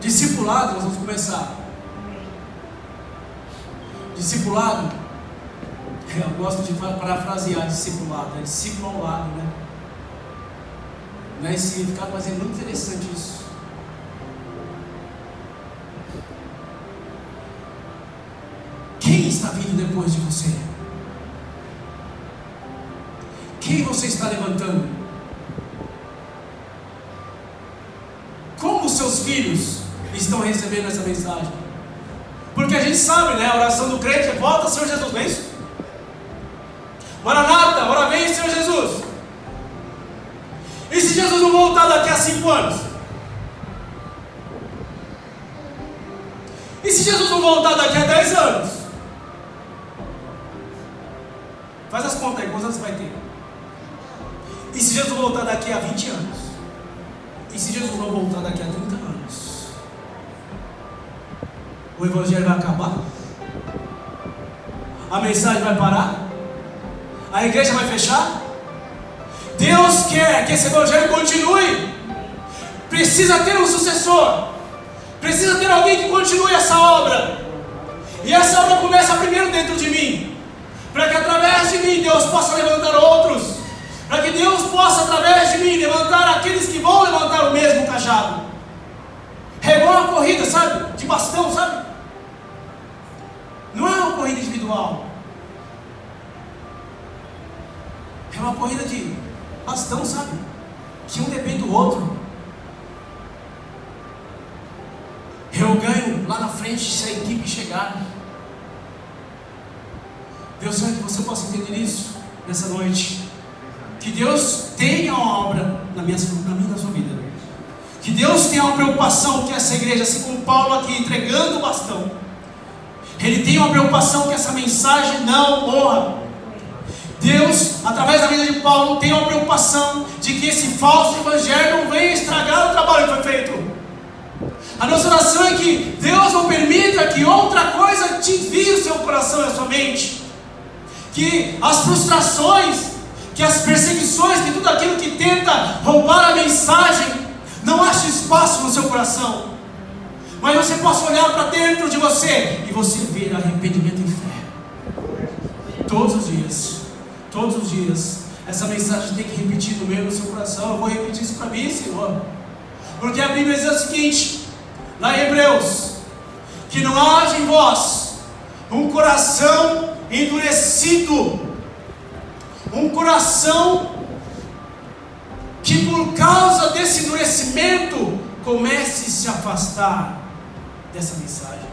Discipulado, nós vamos começar. Discipulado, eu gosto de parafrasear discipulado, é discípulo ao lado, né? Não é esse significado, mas é muito interessante isso. Quem está vindo depois de você? Quem você está levantando? Como os seus filhos estão recebendo essa mensagem? Porque a gente sabe, né? A oração do crente é: volta, Senhor Jesus, não é isso? Maranata, ora vem, Senhor Jesus. E se Jesus não voltar daqui a 5 anos? E se Jesus não voltar daqui a 10 anos? Faz as contas aí, quantos anos você vai ter? E se Jesus voltar daqui a 20 anos? E se Jesus não voltar daqui a 30 anos? O evangelho vai acabar? A mensagem vai parar? A igreja vai fechar? Deus quer que esse evangelho continue. Precisa ter um sucessor. Precisa ter alguém que continue essa obra. E essa obra começa primeiro dentro de mim, para que através de mim Deus possa levantar outros, para que Deus possa através de mim levantar aqueles que vão levantar o mesmo cajado. É igual uma corrida, sabe? De bastão, sabe? Não é uma corrida individual. É uma corrida de bastão, sabe? Que um depende do outro. Eu ganho lá na frente se a equipe chegar. Deus quer que você possa entender isso nessa noite. Que Deus tenha uma obra na minha e na sua vida. Que Deus tenha uma preocupação que essa igreja, assim como Paulo aqui entregando o bastão, ele tem uma preocupação que essa mensagem não morra. Deus, através da vida de Paulo, tem uma preocupação de que esse falso evangelho não venha estragar o trabalho que foi feito. A nossa oração é que Deus não permita que outra coisa desvie o seu coração e a sua mente. Que as frustrações, que as perseguições, que tudo aquilo que tenta roubar a mensagem não ache espaço no seu coração. Mas você possa olhar para dentro de você e você ver arrependimento e fé. Todos os dias. Todos os dias. Essa mensagem tem que repetir no meio do seu coração. Eu vou repetir isso para mim, Senhor. Porque a Bíblia diz o seguinte, lá em Hebreus: que não haja em vós um coração endurecido, um coração que por causa desse endurecimento comece a se afastar dessa mensagem.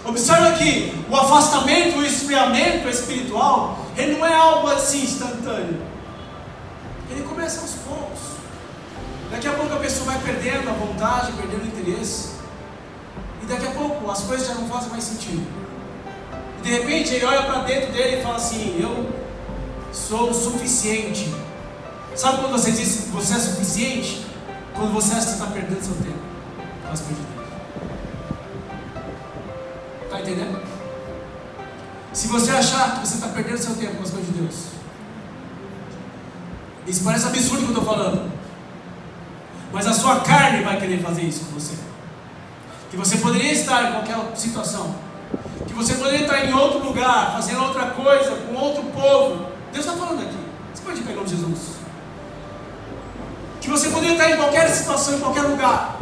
Observa que o afastamento, o esfriamento espiritual, ele não é algo assim instantâneo. Ele começa aos poucos. Daqui a pouco a pessoa vai perdendo a vontade, perdendo o interesse. E daqui a pouco as coisas já não fazem mais sentido. E de repente ele olha para dentro dele e fala assim: eu sou o suficiente. Sabe quando você diz que você é suficiente? Quando você acha que você está perdendo seu tempo com as coisas de Deus. Está entendendo? Se você achar que você está perdendo seu tempo com as coisas de Deus, isso parece absurdo o que eu estou falando, mas a sua carne vai querer fazer isso com você. Que você poderia estar em qualquer situação, que você poderia estar em outro lugar, fazendo outra coisa, com outro povo. Deus está falando aqui. Você pode pegar o Jesus. Que você poderia estar em qualquer situação, em qualquer lugar,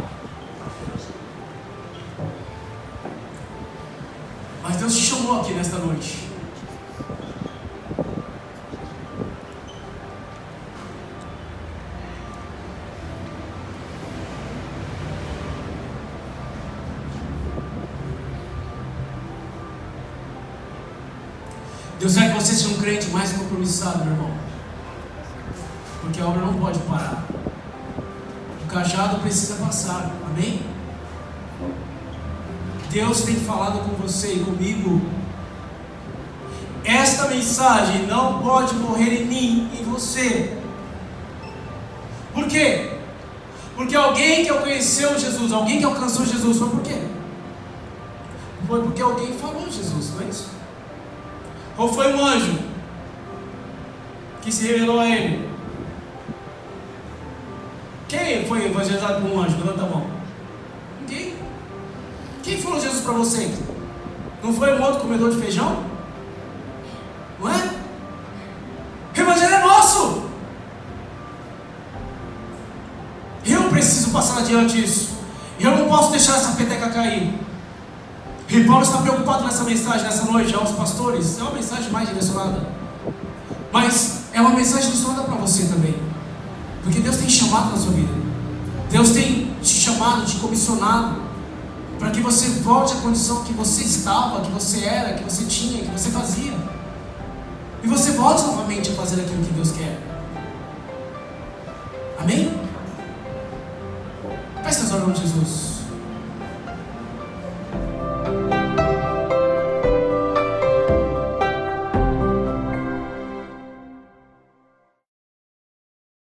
mas Deus te chamou aqui nesta noite. Deus quer que você seja um crente mais compromissado, meu irmão. Porque a obra não pode parar. O cajado precisa passar. Amém? Deus tem falado com você e comigo. Esta mensagem não pode morrer em mim e em você. Por quê? Porque alguém que conheceu Jesus, alguém que alcançou Jesus, foi por quê? Foi porque alguém falou Jesus, não é isso? Ou foi um anjo que se revelou a ele? Quem foi evangelizado por um anjo? Levanta a mão. Ninguém. Quem falou Jesus para você? Não foi um outro comedor de feijão? Não é? O evangelho é nosso. Eu preciso passar adiante isso. Eu não posso deixar essa peteca cair. E Paulo está preocupado nessa mensagem, nessa noite, aos pastores. É uma mensagem mais direcionada, mas é uma mensagem direcionada para você também. Porque Deus tem chamado na sua vida. Deus tem te chamado, te comissionado, para que você volte à condição que você estava, que você era, que você tinha, que você fazia. E você volte novamente a fazer aquilo que Deus quer. Amém? Peça em nome de Jesus.